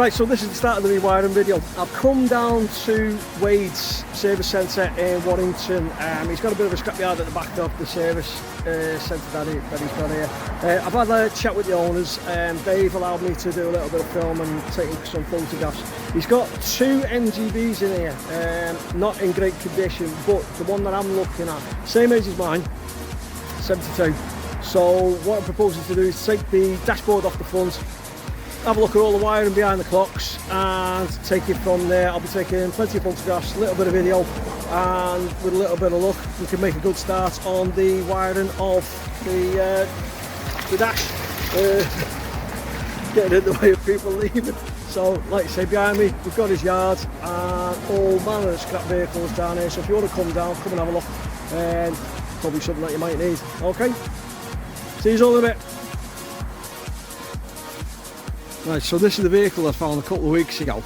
Right, so this is the start of the rewiring video. I've come down to Wade's service centre in Warrington. He's got a bit of a scrapyard at the back of the service centre that he's got here. I've had a chat with the owners and they've allowed me to do a little bit of film and taking some photographs. He's got two MGBs in here, not in great condition, but the one that I'm looking at, same age as mine, 72. So what I'm proposing to do is take the dashboard off the front, have a look at all the wiring behind the clocks and take it from there. I'll be taking plenty of photographs, a little bit of video, and with a little bit of luck we can make a good start on the wiring of the dash, getting in the way of people leaving. So like I say, behind me we've got his yard and all manner of scrap vehicles down here, so if you want to come down, come and have a look, and probably something that you might need. Okay, see you all in a bit. Right, so this is the vehicle I found a couple of weeks ago,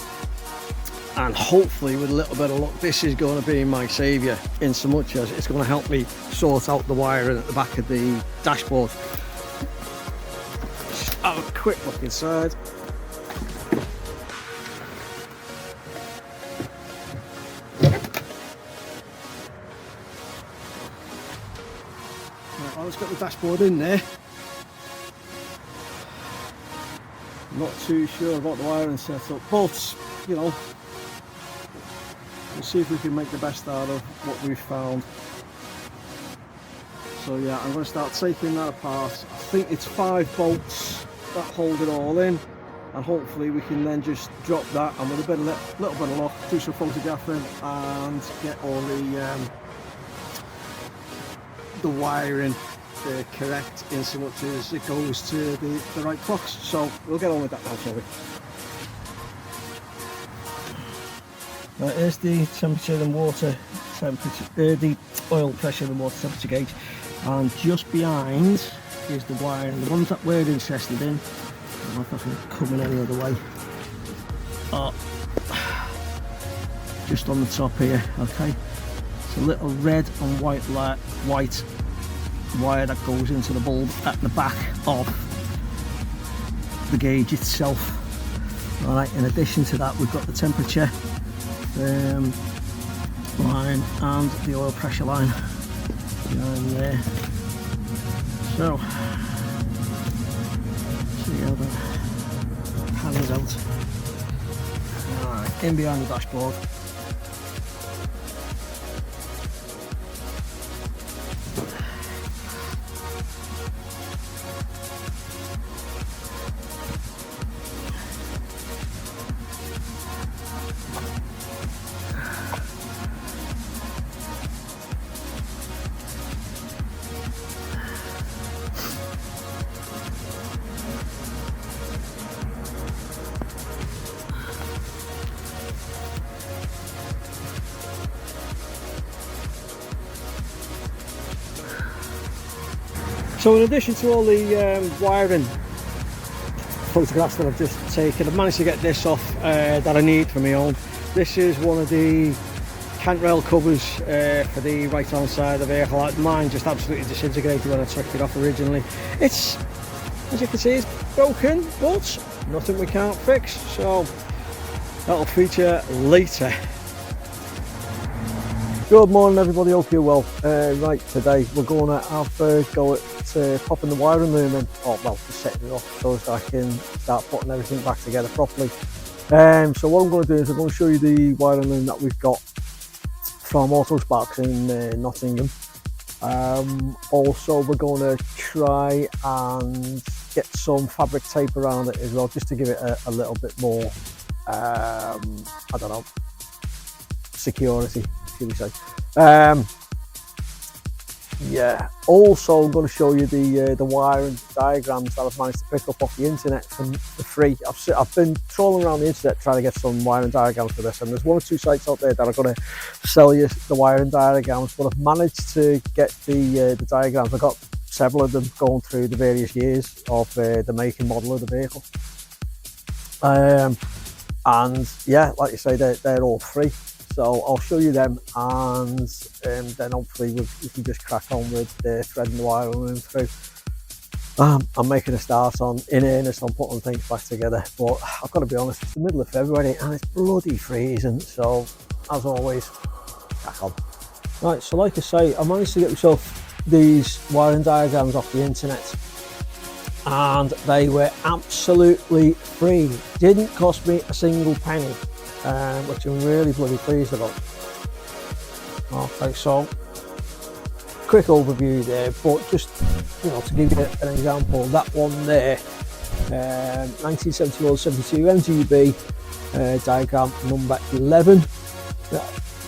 and hopefully with a little bit of luck this is going to be my saviour, in so much as it's going to help me sort out the wiring at the back of the dashboard. Just have a quick look inside. Right, well, let's get the dashboard in there. Not too sure about the wiring setup, but you know, we'll see if we can make the best out of what we've found. So yeah, I'm going to start taking that apart. I think it's 5 bolts that hold it all in, and hopefully we can then just drop that and with a bit of little bit of luck do some photographing and get all the wiring correct in so much as it goes to the right clocks. So we'll get on with that now, shall we? Right, here's the temperature and water temperature, the oil pressure and water temperature gauge, and just behind is the wiring. The ones that we're interested in, I don't know if I can come in any other way, just on the top here. Okay, it's a little red and white wire that goes into the bulb at the back of the gauge itself. Alright, in addition to that we've got the temperature line and the oil pressure line behind there. So see how that pans out. Alright, in behind the dashboard. So in addition to all the wiring photographs that I've just taken, I've managed to get this off that I need for my own. This is one of the cant rail covers for the right hand side of the vehicle. Mine just absolutely disintegrated when I took it off originally. It's, as you can see, it's broken, but nothing we can't fix, so that'll feature later. Good morning everybody, hope you're well. Right, today we're going to have a go at popping the wiring loom in, or well, just setting it up so that I can start putting everything back together properly. So what I'm going to do is I'm going to show you the wiring loom that we've got from Auto Sparks in Nottingham. Also we're going to try and get some fabric tape around it as well, just to give it a little bit more, I don't know, security, should we say. Yeah, also I'm going to show you the wiring diagrams that I've managed to pick up off the internet for free. I've been trolling around the internet trying to get some wiring diagrams for this, and there's 1 or 2 sites out there that are going to sell you the wiring diagrams, but I've managed to get the diagrams. I've got several of them going through the various years of the make and model of the vehicle, and yeah, like you say, they're all free. So I'll show you them, and then hopefully we can just crack on with threading the wire loom through. I'm making a start on, in earnest, on putting things back together. But I've got to be honest, it's the middle of February and it's bloody freezing. So as always, crack on. Right, so like I say, I managed to get myself these wiring diagrams off the internet, and they were absolutely free. Didn't cost me a single penny, which I'm really bloody pleased about. Okay, so quick overview there, but just, you know, to give you an example, that one there, 1971-72 MGB diagram number 11.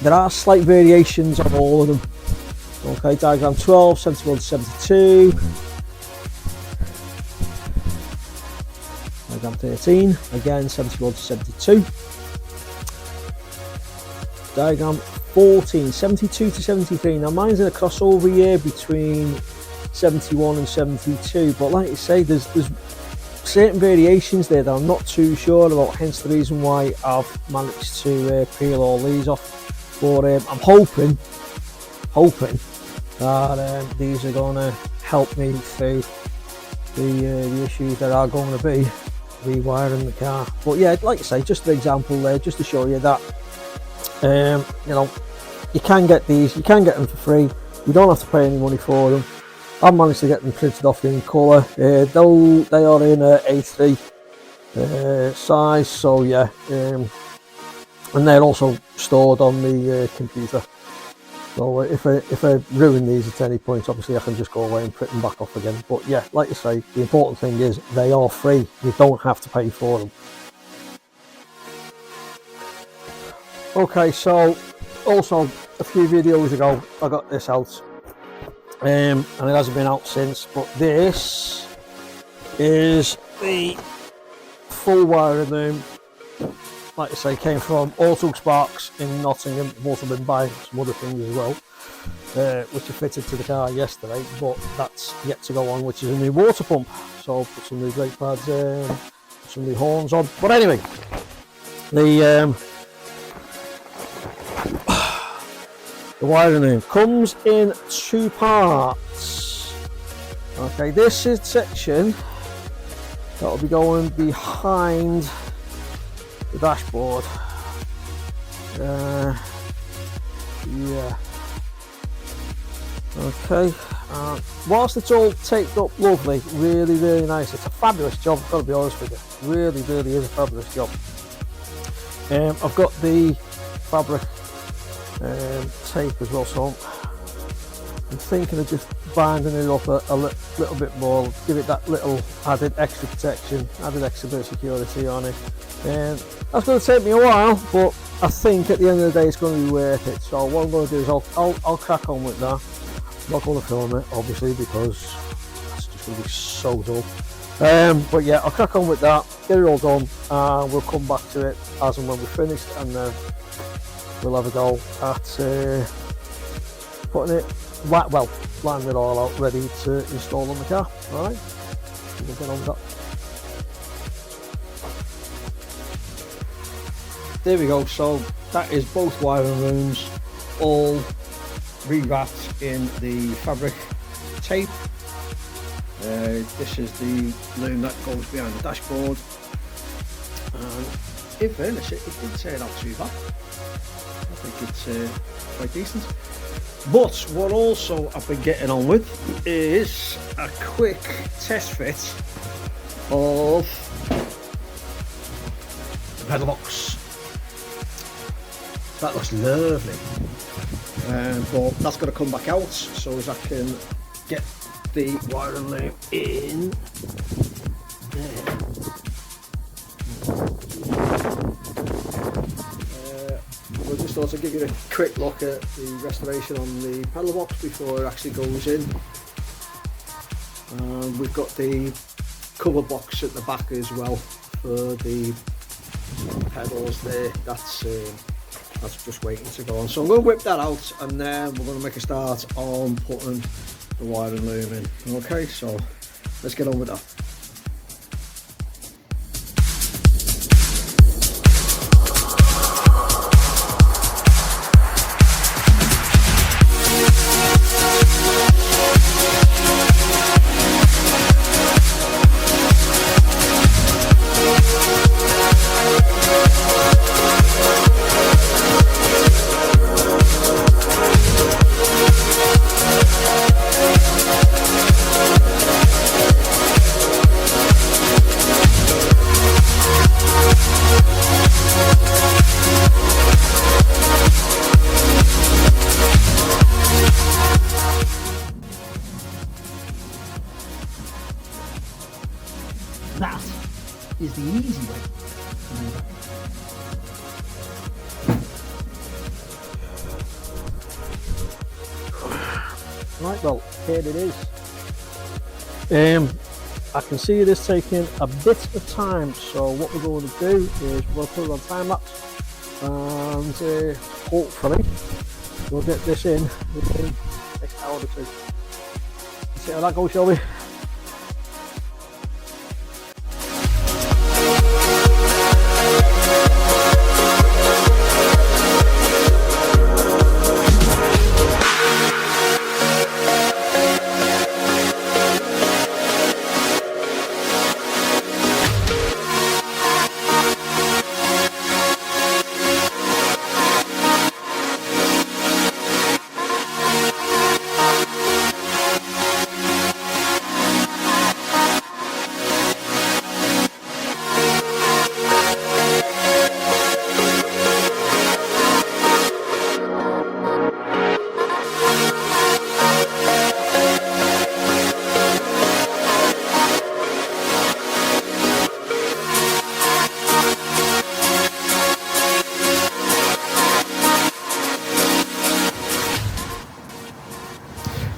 There are slight variations on all of them. Okay, diagram 12, 71-72. Diagram 13, again 71-72. Diagram 14, 72-73. Now mine's in a crossover year between 71 and 72, but like I say, there's certain variations there that I'm not too sure about, hence the reason why I've managed to peel all these off. But I'm hoping that these are going to help me through the issues that are going to be rewiring the car. But yeah, like I say, just an example there, just to show you that you know, you can get these, you can get them for free, you don't have to pay any money for them. I've managed to get them printed off in colour, though they are in a A3 size, so yeah, and they're also stored on the computer. So if I ruin these at any point, obviously I can just go away and print them back off again. But yeah, like I say, the important thing is they are free. You don't have to pay for them. Okay, so also a few videos ago I got this out, and it hasn't been out since, but this is the full wiring loom. Like I say, came from Auto Sparks in Nottingham. I've also been buying some other things as well, which are fitted to the car yesterday, but that's yet to go on, which is a new water pump. So I'll put some new brake pads, some new horns on. But anyway, the wiring loom comes in two parts. Okay, this is the section that will be going behind the dashboard. Yeah. Okay. Whilst it's all taped up lovely, really nice. It's a fabulous job, I've got to be honest with you. Really is a fabulous job. I've got the fabric tape as well, so I'm thinking of just binding it up a little bit more, give it that little added extra protection, added extra bit of security on it. That's going to take me a while, but I think at the end of the day it's going to be worth it. So what I'm going to do is I'll crack on with that. I'm not going to film it, obviously, because that's just going to be so dull. But yeah, I'll crack on with that, get it all done, and we'll come back to it as and when we're finished, and then we'll have a go at putting it, well, lining it all out, ready to install on the car. Alright, we'll get on with that. There we go, so that is both wiring looms all rewrapped in the fabric tape. This is the loom that goes behind the dashboard, and in fairness it didn't turn out too bad. I think it's quite decent. But what also I've been getting on with is a quick test fit of the pedal box. That looks lovely, but that's going to come back out so as I can get the wiring loom in there. We'll just also give you a quick look at the restoration on the pedal box before it actually goes in. We've got the cover box at the back as well for the pedals there. That's just waiting to go on. So I'm going to whip that out, and then we're going to make a start on putting the wiring loom in. Okay, so let's get on with that. That is the easy way. Right, well, here it is. I can see it is taking a bit of time, so what we're going to do is we'll put it on time lapse, and hopefully we'll get this in within the next hour or two. Let's see how that goes, shall we?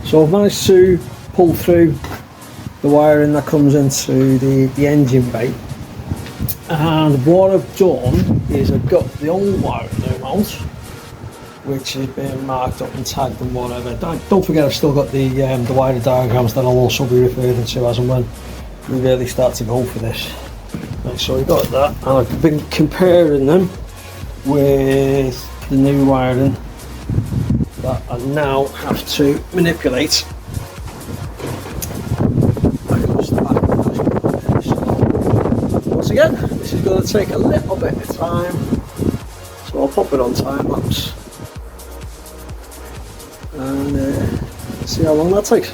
So I've managed to pull through the wiring that comes into the engine bay, and what I've done is I've got the old wiring now out, which has been marked up and tagged and whatever. Don't forget I've still got the wiring diagrams that I'll also be referring to as and when we really start to go for this. Right, so we've got that, and I've been comparing them with the new wiring that I now have to manipulate. Once again, this is going to take a little bit of time, so I'll pop it on time lapse and see how long that takes.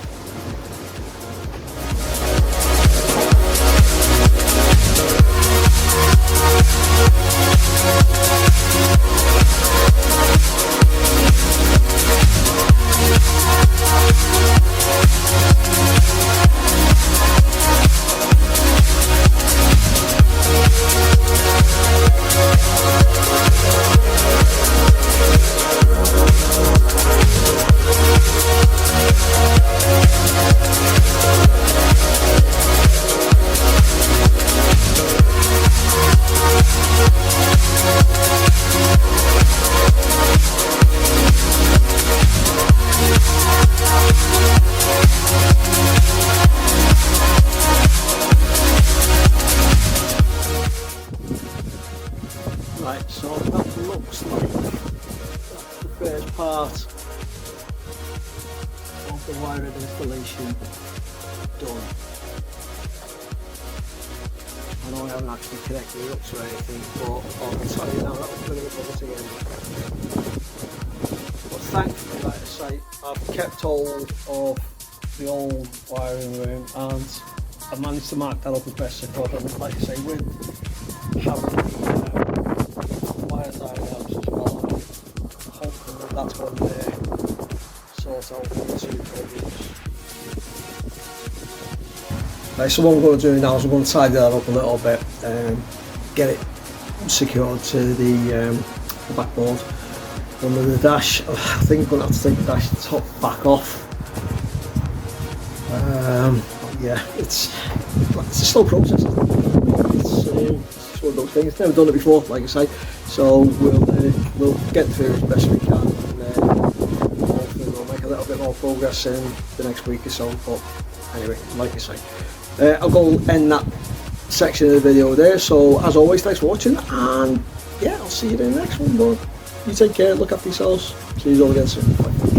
Right, so that looks like that's the first part of the wiring installation done. I know I haven't actually connected it up to anything, but I'll tell you now that was going to be put again. But thankfully, like I say, I've kept hold of the old wiring room and I've managed to mark that up as best I could. And like I say, with having wire diagrams as well, I'm hoping that that's going to sort out the two problems. Right, so what I'm going to do now is I'm going to tidy that up a little bit, get it secured to the backboard. And with the dash, I think I'm going to have to take the dash top back off. Yeah, it's a slow process. It's one of those things. Never done it before, like I say. So we'll get through as best we can, and hopefully we'll make a little bit more progress in the next week or so. But anyway, like I say, I'll go end that section of the video there. So as always, thanks for watching, and yeah, I'll see you in the next one. But you take care, look after yourselves. See you all again soon. Bye.